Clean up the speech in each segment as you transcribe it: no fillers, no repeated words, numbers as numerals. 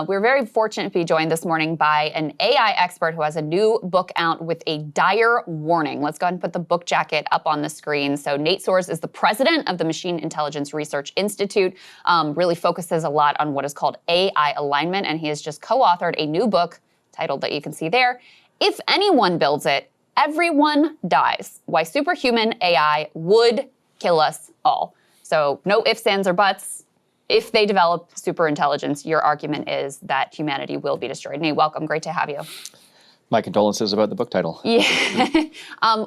We're very fortunate to be joined this morning by an AI expert who has a new book out with a dire warning. Let's go ahead and put the book jacket up on the screen. So Nate Soares is the president of the Machine Intelligence Research Institute, really focuses a lot on what is called AI alignment, and he has just co-authored a new book titled that you can see there, If Anyone Builds It, Everyone Dies, Why Superhuman AI Would Kill Us All. So no ifs, ands, or buts. If they develop superintelligence, your argument is that humanity will be destroyed. Nate, welcome. Great to have you. My condolences about the book title. Yeah.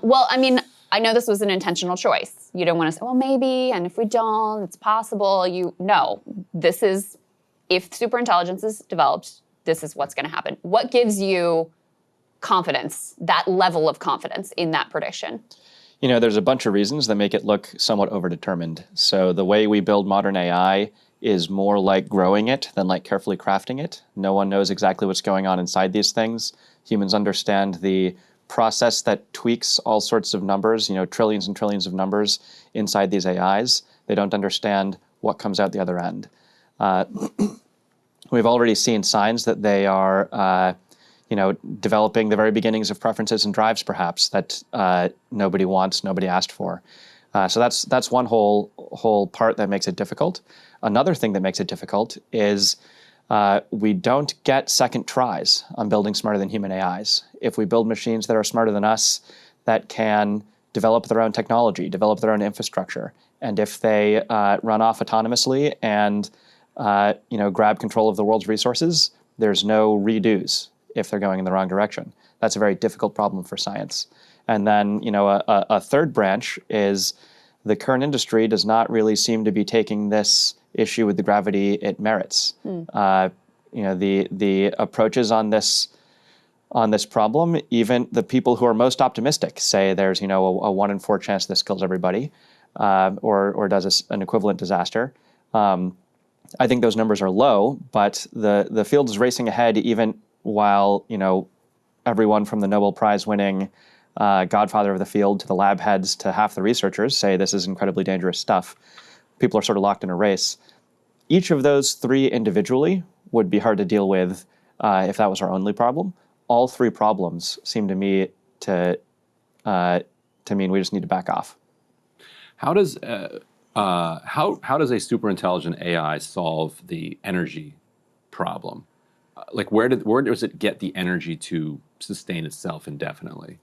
Well, I mean, I know this was an intentional choice. You don't want to say, well, maybe, and if we don't, it's possible. No, this is, if superintelligence is developed, this is what's going to happen. What gives you confidence, that level of confidence in that prediction? You know, there's a bunch of reasons that make it look somewhat overdetermined. So the way we build modern AI is more like growing it than like carefully crafting it. No one knows exactly what's going on inside these things. Humans understand the process that tweaks all sorts of numbers, trillions and trillions of numbers inside these AIs. They don't understand what comes out the other end. We've already seen signs that they are developing the very beginnings of preferences and drives, perhaps, that nobody wants, nobody asked for. So that's one whole part that makes it difficult. Another thing that makes it difficult is we don't get second tries on building smarter than human AIs. If we build machines that are smarter than us, that can develop their own technology, develop their own infrastructure, and if they run off autonomously and grab control of the world's resources, there's no redos if they're going in the wrong direction. That's a very difficult problem for science. And then, a third branch is the current industry does not really seem to be taking this issue with the gravity it merits. The approaches on this problem, even the people who are most optimistic say there's a 1 in 4 chance this kills everybody, or does an equivalent disaster. I think those numbers are low, but the field is racing ahead even while everyone from the Nobel Prize winning godfather of the field to the lab heads to half the researchers say this is incredibly dangerous stuff. People are sort of locked in a race. Each of those three individually would be hard to deal with if that was our only problem. All three problems seem to me to mean we just need to back off. How does how does a superintelligent AI solve the energy problem? Like where does it get the energy to sustain itself indefinitely?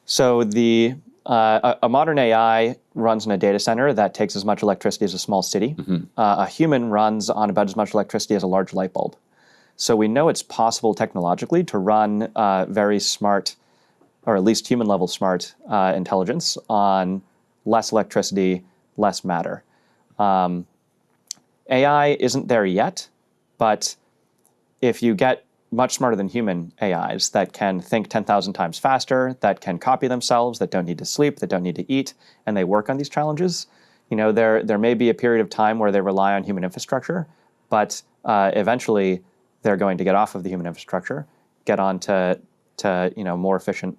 So a modern AI runs in a data center that takes as much electricity as a small city. Mm-hmm. A human runs on about as much electricity as a large light bulb. So we know it's possible technologically to run very smart, or at least human-level smart intelligence on less electricity, less matter. AI isn't there yet, but if you get much smarter than human AIs that can think 10,000 times faster, that can copy themselves, that don't need to sleep, that don't need to eat, and they work on these challenges, there may be a period of time where they rely on human infrastructure, but eventually they're going to get off of the human infrastructure, get on to more efficient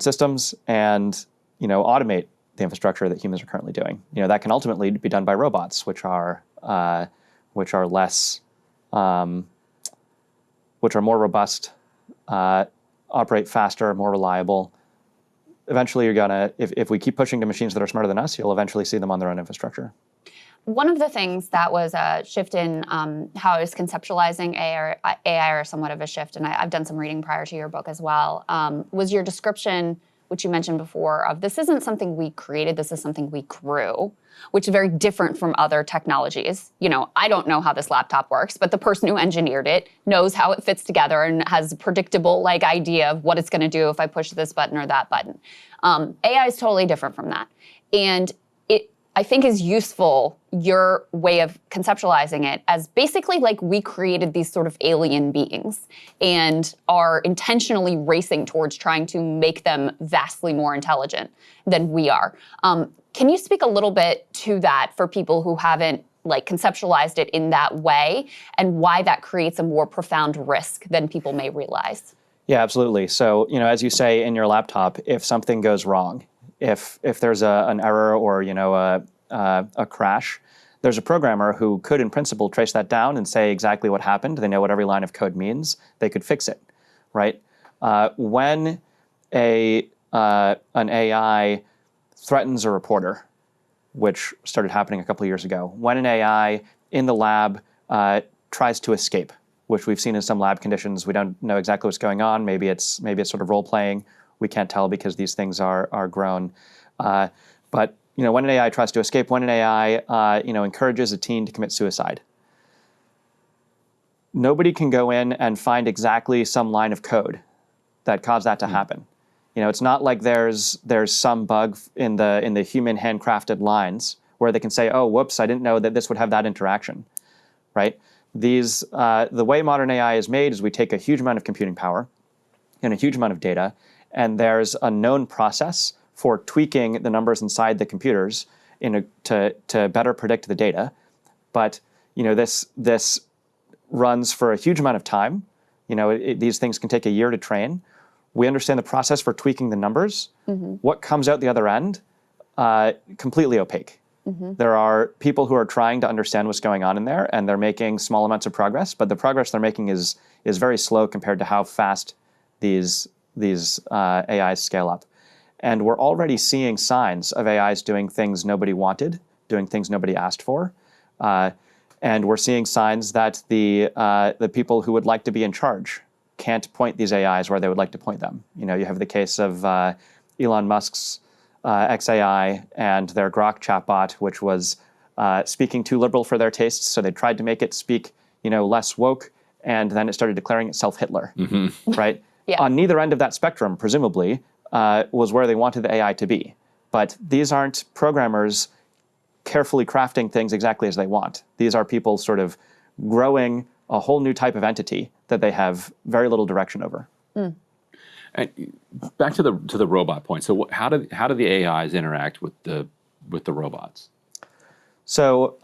systems, and automate the infrastructure that humans are currently doing. That can ultimately be done by robots, which are less, which are more robust, operate faster, more reliable. Eventually, you're gonna, if we keep pushing to machines that are smarter than us, you'll eventually see them on their own infrastructure. One of the things that was a shift in how I was conceptualizing AI, or somewhat of a shift, and I've done some reading prior to your book as well, was your description, which you mentioned before, of this isn't something we created, this is something we grew, which is very different from other technologies. I don't know how this laptop works, but the person who engineered it knows how it fits together and has a predictable idea of what it's going to do if I push this button or that button. AI is totally different from that. And I think is useful, your way of conceptualizing it, as basically we created these sort of alien beings and are intentionally racing towards trying to make them vastly more intelligent than we are. Can you speak a little bit to that for people who haven't conceptualized it in that way, and why that creates a more profound risk than people may realize? Yeah, absolutely. So, as you say in your laptop, if something goes wrong, if there's an error or a crash, there's a programmer who could, in principle, trace that down and say exactly what happened. They know what every line of code means. They could fix it, right? When an AI threatens a reporter, which started happening a couple of years ago, when an AI in the lab tries to escape, which we've seen in some lab conditions, we don't know exactly what's going on. Maybe it's sort of role playing. We can't tell because these things are grown. But when an AI tries to escape, when an AI encourages a teen to commit suicide, nobody can go in and find exactly some line of code that caused that to happen. It's not like there's some bug in the human handcrafted lines where they can say, oh, whoops, I didn't know that this would have that interaction, right? The way modern AI is made is we take a huge amount of computing power and a huge amount of data, and there's a known process for tweaking the numbers inside the computers to better predict the data. But this runs for a huge amount of time. These things can take a year to train. We understand the process for tweaking the numbers. Mm-hmm. What comes out the other end, completely opaque. Mm-hmm. There are people who are trying to understand what's going on in there, and they're making small amounts of progress, but the progress they're making is very slow compared to how fast these AIs scale up. And we're already seeing signs of AIs doing things nobody wanted, doing things nobody asked for. And we're seeing signs that the people who would like to be in charge can't point these AIs where they would like to point them. You have the case of Elon Musk's XAI and their Grok chatbot, which was speaking too liberal for their tastes. So they tried to make it speak, less woke, and then it started declaring itself Hitler, mm-hmm. right? Yeah. On neither end of that spectrum, presumably, was where they wanted the AI to be. But these aren't programmers carefully crafting things exactly as they want. These are people sort of growing a whole new type of entity that they have very little direction over. Mm. And back to the robot point. So how do the AIs interact with the robots? So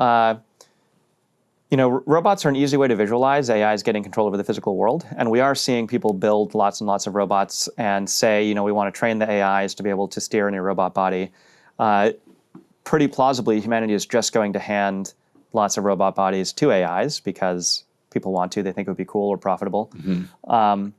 robots are an easy way to visualize AIs getting control over the physical world, and we are seeing people build lots and lots of robots and say, we want to train the AIs to be able to steer any robot body. Pretty plausibly, humanity is just going to hand lots of robot bodies to AIs because people want to. They think it would be cool or profitable. Mm-hmm.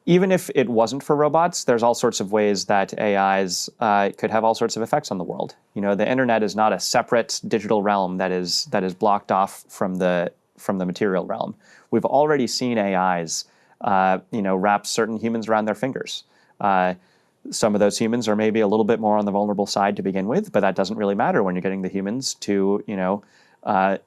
Even if it wasn't for robots, there's all sorts of ways that AIs could have all sorts of effects on the world. The internet is not a separate digital realm that is blocked off from the material realm. We've already seen AIs, wrap certain humans around their fingers. Some of those humans are maybe a little bit more on the vulnerable side to begin with, but that doesn't really matter when you're getting the humans to,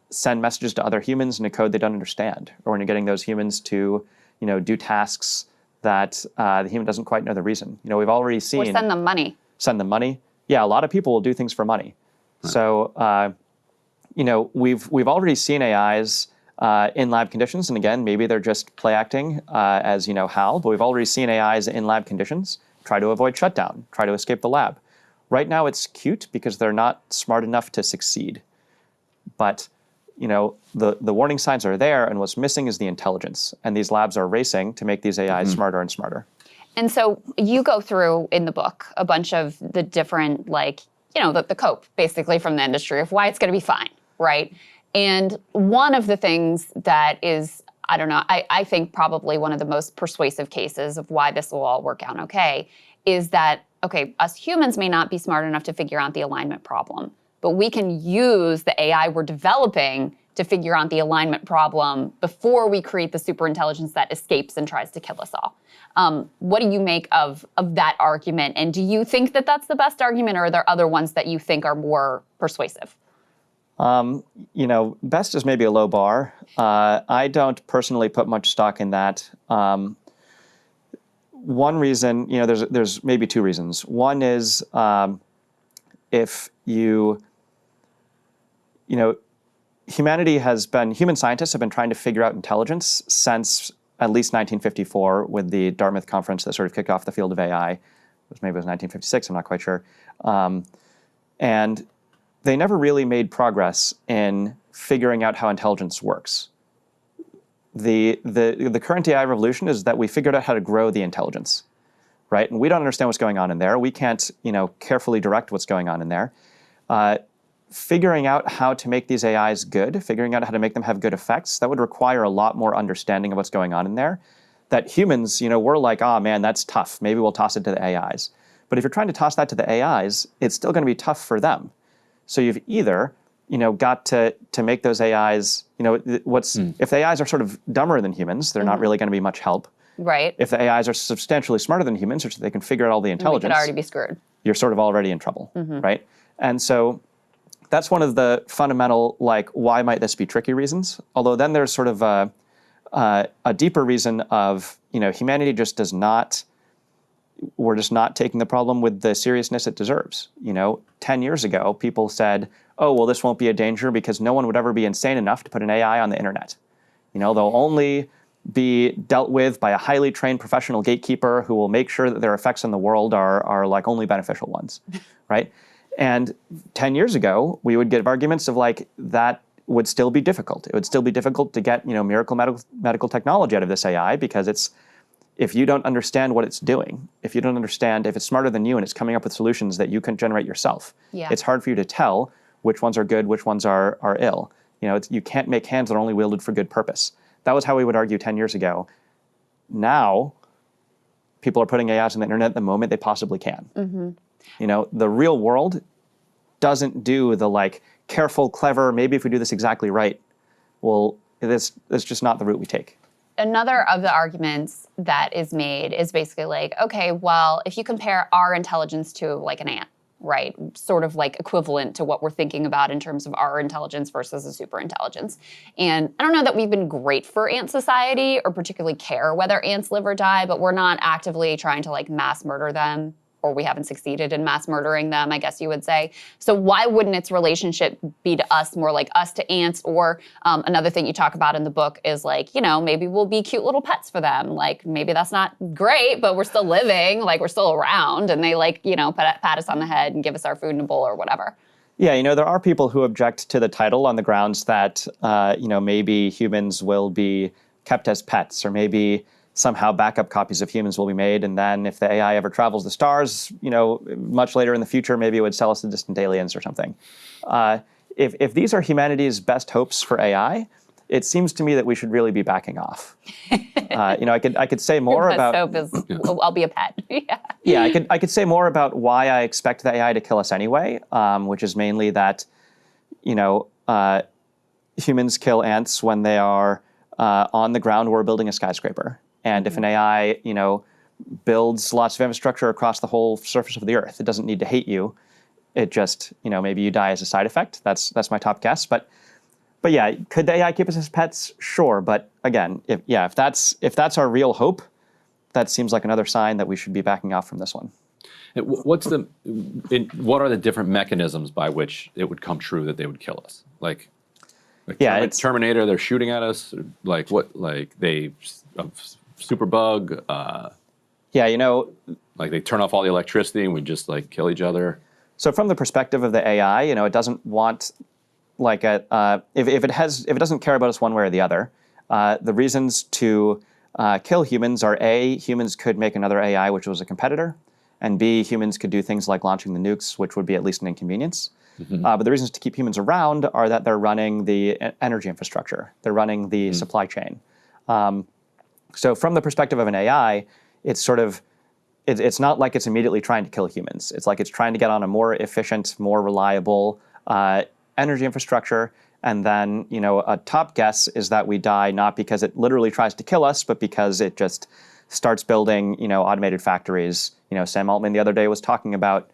send messages to other humans in a code they don't understand, or when you're getting those humans to, do tasks that the human doesn't quite know the reason. We've already seen... Or send them money. Send them money. Yeah, a lot of people will do things for money. Right. So, we've already seen AIs in lab conditions, and again, maybe they're just play acting as, HAL, but we've already seen AIs in lab conditions try to avoid shutdown, try to escape the lab. Right now it's cute because they're not smart enough to succeed. But the warning signs are there, and what's missing is the intelligence. And these labs are racing to make these AIs mm-hmm. smarter and smarter. And so you go through in the book a bunch of the different, the cope, basically, from the industry of why it's going to be fine, right? And one of the things that is, I think probably one of the most persuasive cases of why this will all work out okay is that, us humans may not be smart enough to figure out the alignment problem, but we can use the AI we're developing to figure out the alignment problem before we create the superintelligence that escapes and tries to kill us all. What do you make of that argument? And do you think that that's the best argument, or are there other ones that you think are more persuasive? Best is maybe a low bar. I don't personally put much stock in that. One reason, there's maybe two reasons. One is if human scientists have been trying to figure out intelligence since at least 1954 with the Dartmouth conference that sort of kicked off the field of AI. Maybe it was 1956, I'm not quite sure. And they never really made progress in figuring out how intelligence works. The current AI revolution is that we figured out how to grow the intelligence, right? And we don't understand what's going on in there. We can't, carefully direct what's going on in there. figuring out how to make these AIs good, figuring out how to make them have good effects, that would require a lot more understanding of what's going on in there. That humans, we're like, oh man, that's tough. Maybe we'll toss it to the AIs. But if you're trying to toss that to the AIs, it's still going to be tough for them. So you've either, got to make those AIs, if the AIs are sort of dumber than humans, they're not really going to be much help. Right. If the AIs are substantially smarter than humans, such that they can figure out all the intelligence, We could already be screwed. You're sort of already in trouble, right? And so that's one of the fundamental, why might this be tricky reasons. Although then there's sort of a deeper reason of, humanity just does not, we're just not taking the problem with the seriousness it deserves. 10 years ago, people said, oh, well, this won't be a danger because no one would ever be insane enough to put an AI on the internet. They'll only be dealt with by a highly trained professional gatekeeper who will make sure that their effects on the world are only beneficial ones, right? And 10 years ago, we would get arguments of that would still be difficult. It would still be difficult to get miracle medical technology out of this AI because if you don't understand what it's doing, if you don't understand if it's smarter than you and it's coming up with solutions that you can generate yourself, it's hard for you to tell which ones are good, which ones are ill. You can't make hands that are only wielded for good purpose. That was how we would argue 10 years ago. Now, people are putting AIs on the internet the moment they possibly can. The real world doesn't do the careful, clever, maybe if we do this exactly right. Well, that's just not the route we take. Another of the arguments that is made is basically okay, well, if you compare our intelligence to an ant, right? Sort of equivalent to what we're thinking about in terms of our intelligence versus a super intelligence. And I don't know that we've been great for ant society or particularly care whether ants live or die, but we're not actively trying to mass murder them, or we haven't succeeded in mass murdering them, I guess you would say. So why wouldn't its relationship be to us more like us to ants? Or another thing you talk about in the book is maybe we'll be cute little pets for them. Maybe that's not great, but we're still living, we're still around, and they pat us on the head and give us our food in a bowl or whatever. Yeah, there are people who object to the title on the grounds that, maybe humans will be kept as pets, or maybe somehow backup copies of humans will be made, and then if the AI ever travels the stars, much later in the future, maybe it would sell us to distant aliens or something. If these are humanity's best hopes for AI, it seems to me that we should really be backing off. I could say more Your best about. hope is I'll be a pet. Yeah, I could say more about why I expect the AI to kill us anyway, which is mainly that, humans kill ants when they are on the ground where we're building a skyscraper. And if an AI, builds lots of infrastructure across the whole surface of the Earth, it doesn't need to hate you. It just, maybe you die as a side effect. That's my top guess. But yeah, could the AI keep us as pets? Sure. But again, if that's our real hope, that seems like another sign that we should be backing off from this one. What are the different mechanisms by which it would come true that they would kill us? Terminator, they're shooting at us. Superbug. They turn off all the electricity and we just kill each other. So from the perspective of the AI, it doesn't want if it doesn't care about us one way or the other. The reasons to kill humans are A, humans could make another AI which was a competitor, and B, humans could do things like launching the nukes, which would be at least an inconvenience. But the reasons to keep humans around are that they're running the energy infrastructure, they're running the supply chain. So from the perspective of an AI, it's it's not like it's immediately trying to kill humans. It's like it's trying to get on a more efficient, more reliable energy infrastructure. And then, a top guess is that we die not because it literally tries to kill us, but because it just starts building, automated factories. Sam Altman the other day was talking about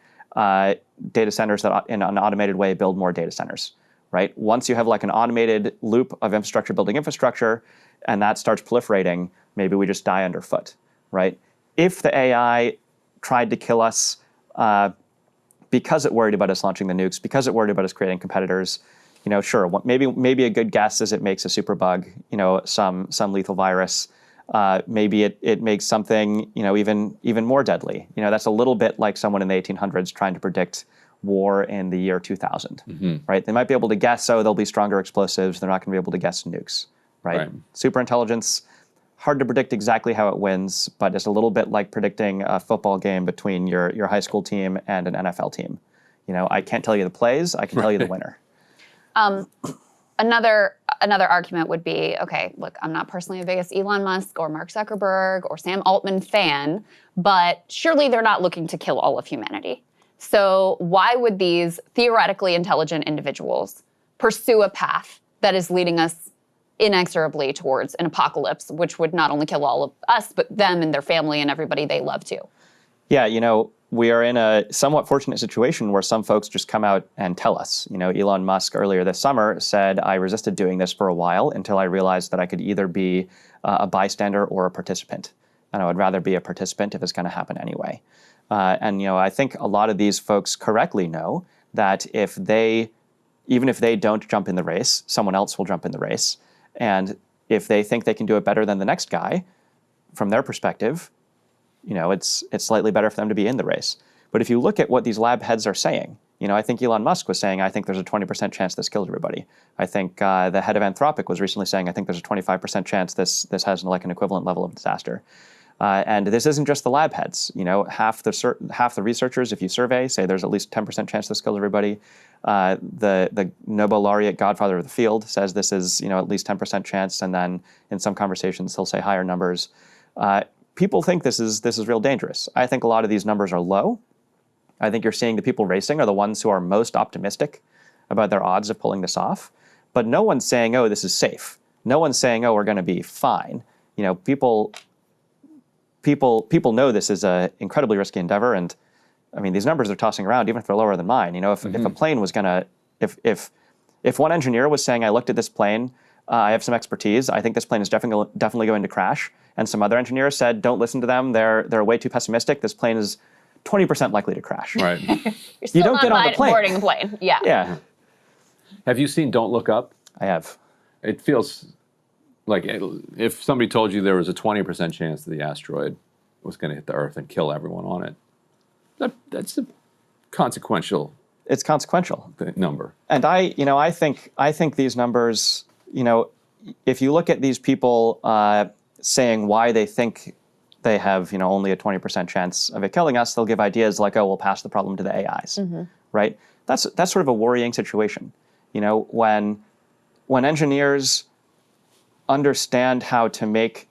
data centers that in an automated way build more data centers, right? Once you have an automated loop of infrastructure building infrastructure, and that starts proliferating, maybe we just die underfoot, right? If the AI tried to kill us because it worried about us launching the nukes, because it worried about us creating competitors, sure, maybe a good guess is it makes a superbug, some lethal virus. Maybe it makes something, even more deadly. That's a little bit like someone in the 1800s trying to predict war in the year 2000, right? They might be able to guess, there'll be stronger explosives. They're not going to be able to guess nukes. Right? Superintelligence, hard to predict exactly how it wins, but it's a little bit like predicting a football game between your high school team and an NFL team. I can't tell you the plays, I can tell you the winner. Another argument would be, okay, look, I'm not personally the biggest Elon Musk or Mark Zuckerberg or Sam Altman fan, but surely they're not looking to kill all of humanity. So why would these theoretically intelligent individuals pursue a path that is leading us inexorably towards an apocalypse, which would not only kill all of us, but them and their family and everybody they love too? Yeah, we are in a somewhat fortunate situation where some folks just come out and tell us. Elon Musk earlier this summer said, I resisted doing this for a while until I realized that I could either be a bystander or a participant. And I would rather be a participant if it's going to happen anyway. And I think a lot of these folks correctly know that even if they don't jump in the race, someone else will jump in the race. And if they think they can do it better than the next guy, from their perspective, it's slightly better for them to be in the race. But if you look at what these lab heads are saying, I think Elon Musk was saying, I think there's a 20% chance this kills everybody. I think the head of Anthropic was recently saying, I think there's a 25% chance this has an equivalent level of disaster. And this isn't just the lab heads. Half the researchers, if you survey, say there's at least 10% chance this kills everybody. The Nobel laureate godfather of the field says this is at least 10% chance, and then in some conversations he'll say higher numbers. People think this is real dangerous. I think a lot of these numbers are low. I think you're seeing the people racing are the ones who are most optimistic about their odds of pulling this off. But no one's saying, oh, this is safe. No one's saying, oh, we're going to be fine. People know this is an incredibly risky endeavor, and I mean these numbers they're tossing around, even if they're lower than mine. If a plane was gonna, if one engineer was saying, I looked at this plane, I have some expertise, I think this plane is definitely going to crash, and some other engineers said, don't listen to them, they're way too pessimistic. This plane is 20% likely to crash. Right. You don't get on the plane. Boarding the plane. Yeah. Yeah. Have you seen Don't Look Up? I have. It feels like if somebody told you there was a 20% chance that the asteroid was going to hit the Earth and kill everyone on it, that's a consequential. It's consequential number. And I think these numbers, if you look at these people saying why they think they have only a 20% chance of it killing us, they'll give ideas like, oh, we'll pass the problem to the AIs, right? That's sort of a worrying situation. When engineers understand how to make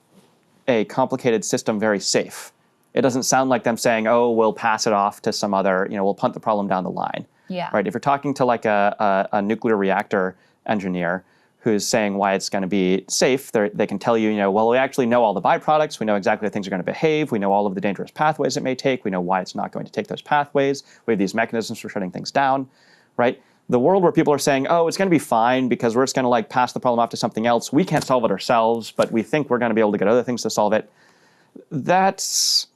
a complicated system very safe, it doesn't sound like them saying, oh, we'll pass it off to some other, we'll punt the problem down the line. Yeah. Right? If you're talking to like a nuclear reactor engineer who's saying why it's going to be safe, they can tell you, well, we actually know all the byproducts, we know exactly how things are going to behave, we know all of the dangerous pathways it may take, we know why it's not going to take those pathways, we have these mechanisms for shutting things down, right? The world where people are saying, oh, it's going to be fine because we're just going to pass the problem off to something else. We can't solve it ourselves, but we think we're going to be able to get other things to solve it. That's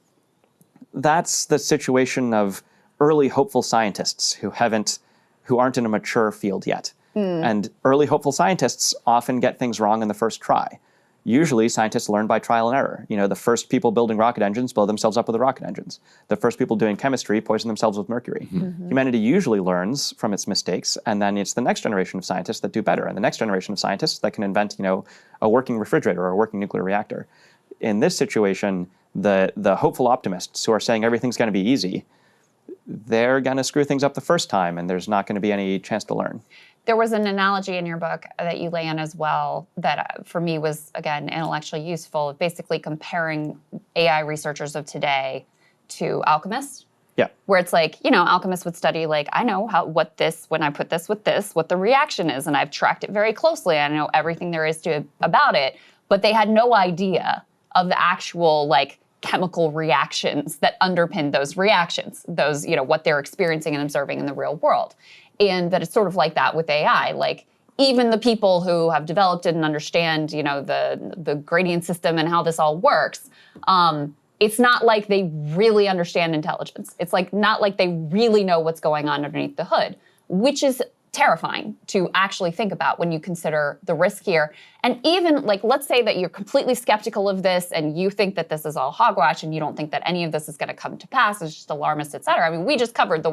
the situation of early hopeful scientists who aren't in a mature field yet. And early hopeful scientists often get things wrong in the first try. Usually scientists learn by trial and error. The first people building rocket engines blow themselves up with the rocket engines. The first people doing chemistry poison themselves with mercury. Humanity usually learns from its mistakes, and then it's the next generation of scientists that do better, and the next generation of scientists that can invent, a working refrigerator or a working nuclear reactor. In this situation, the hopeful optimists who are saying everything's going to be easy, they're going to screw things up the first time, and there's not going to be any chance to learn. There was an analogy in your book that you lay in as well that for me was, again, intellectually useful, basically comparing AI researchers of today to alchemists. Yeah. Where it's like, alchemists would study I know when I put this with this, what the reaction is, and I've tracked it very closely. I know everything there is about it, but they had no idea of the actual chemical reactions that underpin those reactions, those, what they're experiencing and observing in the real world. And that it's sort of like that with AI. Even the people who have developed it and understand, the gradient system and how this all works, it's not like they really understand intelligence. It's not like they really know what's going on underneath the hood, which is terrifying to actually think about when you consider the risk here. And even let's say that you're completely skeptical of this and you think that this is all hogwash and you don't think that any of this is going to come to pass, it's just alarmist, et cetera. I mean, we just covered the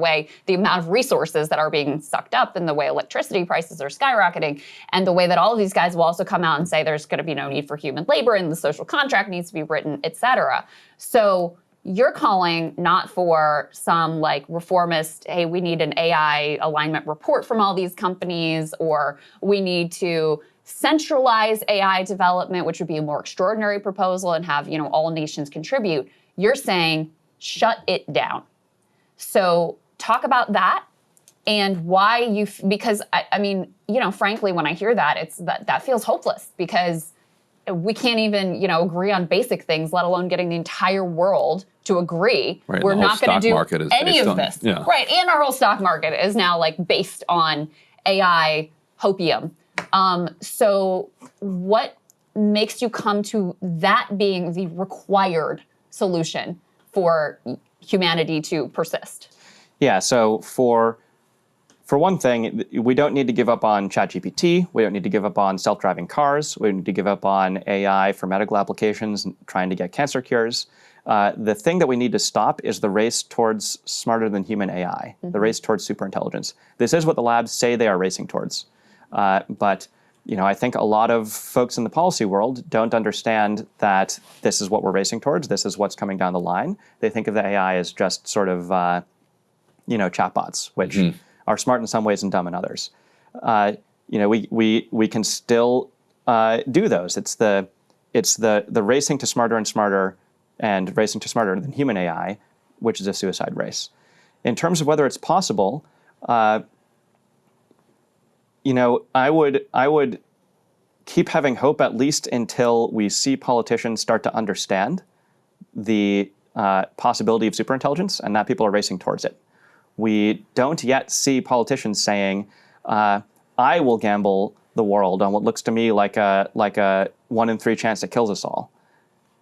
amount of resources that are being sucked up and the way electricity prices are skyrocketing and the way that all of these guys will also come out and say there's going to be no need for human labor and the social contract needs to be written, et cetera. So you're calling not for some like reformist, hey, we need an AI alignment report from all these companies, or we need to centralize AI development, which would be a more extraordinary proposal, and have, all nations contribute. You're saying shut it down. So talk about that and why because I mean, frankly, when I hear that, that feels hopeless, because we can't even, agree on basic things, let alone getting the entire world to agree. Right, We're not going to do any of this. Yeah. Right, and our whole stock market is now like based on AI hopium. So what makes you come to that being the required solution for humanity to persist? Yeah, so for one thing, we don't need to give up on ChatGPT. We don't need to give up on self-driving cars. We don't need to give up on AI for medical applications and trying to get cancer cures. The thing that we need to stop is the race towards smarter than human AI, the race towards superintelligence. This is what the labs say they are racing towards. But I think a lot of folks in the policy world don't understand that this is what we're racing towards. This is what's coming down the line. They think of the AI as just sort of, chatbots, which are smart in some ways and dumb in others. We can still do those. It's the racing to smarter and smarter, and racing to smarter than human AI, which is a suicide race. In terms of whether it's possible, I would keep having hope, at least until we see politicians start to understand the possibility of superintelligence and that people are racing towards it. We don't yet see politicians saying, I will gamble the world on what looks to me like a 1 in 3 chance it kills us all,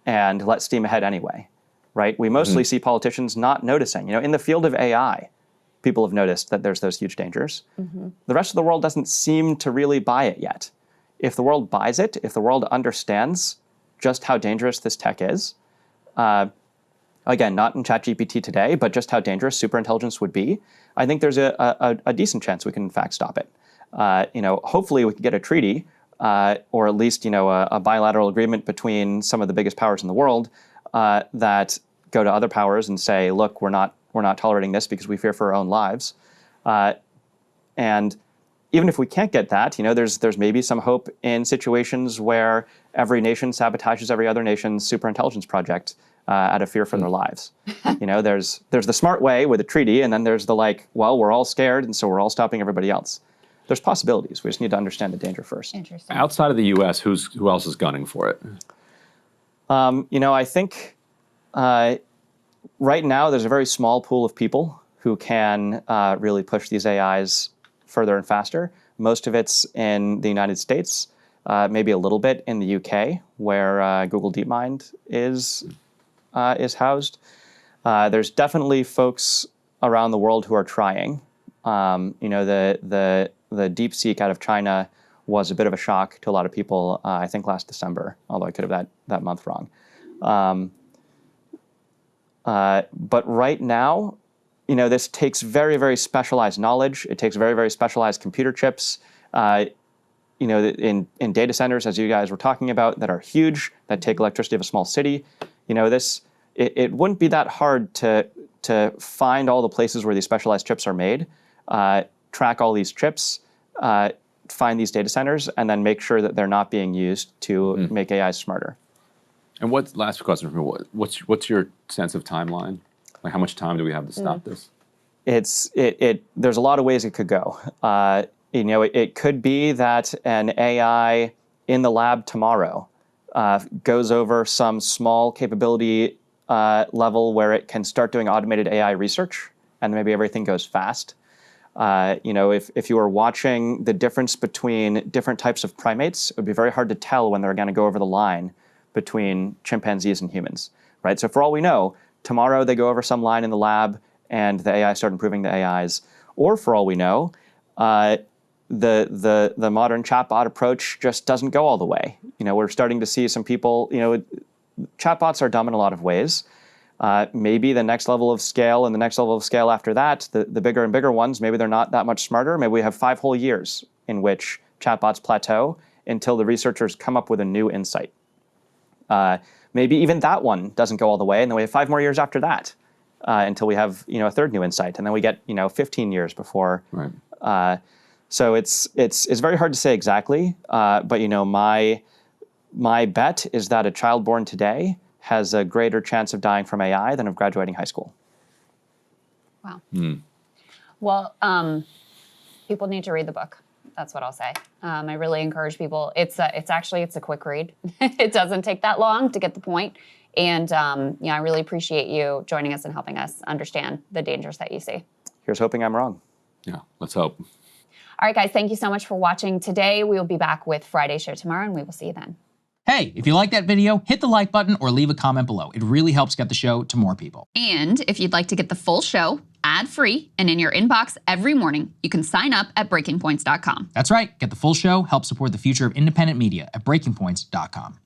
and let's steam ahead anyway, right? We mostly see politicians not noticing. In the field of AI, people have noticed that there's those huge dangers. The rest of the world doesn't seem to really buy it yet. If the world buys it, if the world understands just how dangerous this tech is, again, not in ChatGPT today, but just how dangerous superintelligence would be, I think there's a decent chance we can in fact stop it. Hopefully we can get a treaty, or at least a bilateral agreement between some of the biggest powers in the world that go to other powers and say, look, we're not tolerating this because we fear for our own lives. And even if we can't get that, there's maybe some hope in situations where every nation sabotages every other nation's superintelligence project out of fear for their lives. There's the smart way with a treaty, and then there's the we're all scared, and so we're all stopping everybody else. There's possibilities. We just need to understand the danger first. Interesting. Outside of the U.S., who else is gunning for it? I think right now there's a very small pool of people who can really push these AIs further and faster. Most of it's in the United States, maybe a little bit in the UK, where Google DeepMind is housed. There's definitely folks around the world who are trying. The DeepSeek out of China was a bit of a shock to a lot of people, I think last December, although I could have that month wrong. But right now, this takes very, very specialized knowledge. It takes very, very specialized computer chips. In data centers, as you guys were talking about, that are huge, that take electricity of a small city. It wouldn't be that hard to find all the places where these specialized chips are made, track all these chips, find these data centers, and then make sure that they're not being used to make AI smarter. And last question for me, what's your sense of timeline? How much time do we have to stop this? There's a lot of ways it could go. It could be that an AI in the lab tomorrow goes over some small capability level where it can start doing automated AI research, and maybe everything goes fast. If you were watching the difference between different types of primates, it would be very hard to tell when they're going to go over the line between chimpanzees and humans, right? So for all we know, tomorrow they go over some line in the lab and the AI start improving the AIs. Or for all we know, the modern chatbot approach just doesn't go all the way. We're starting to see some people, chatbots are dumb in a lot of ways. Maybe the next level of scale and the next level of scale after that, the bigger and bigger ones, maybe they're not that much smarter. Maybe we have 5 whole years in which chatbots plateau until the researchers come up with a new insight. Maybe even that one doesn't go all the way, and then we have 5 more years after that until we have a third new insight, and then we get 15 years before. Right. So it's very hard to say exactly, but my bet is that a child born today has a greater chance of dying from AI than of graduating high school. Wow. Well, people need to read the book. That's what I'll say. I really encourage people. It's a quick read. It doesn't take that long to get the point. And I really appreciate you joining us and helping us understand the dangers that you see. Here's hoping I'm wrong. Yeah, let's hope. All right, guys, thank you so much for watching today. We will be back with Friday's show tomorrow, and we will see you then. Hey, if you like that video, hit the like button or leave a comment below. It really helps get the show to more people. And if you'd like to get the full show ad-free and in your inbox every morning, you can sign up at breakingpoints.com. That's right. Get the full show, help support the future of independent media at breakingpoints.com.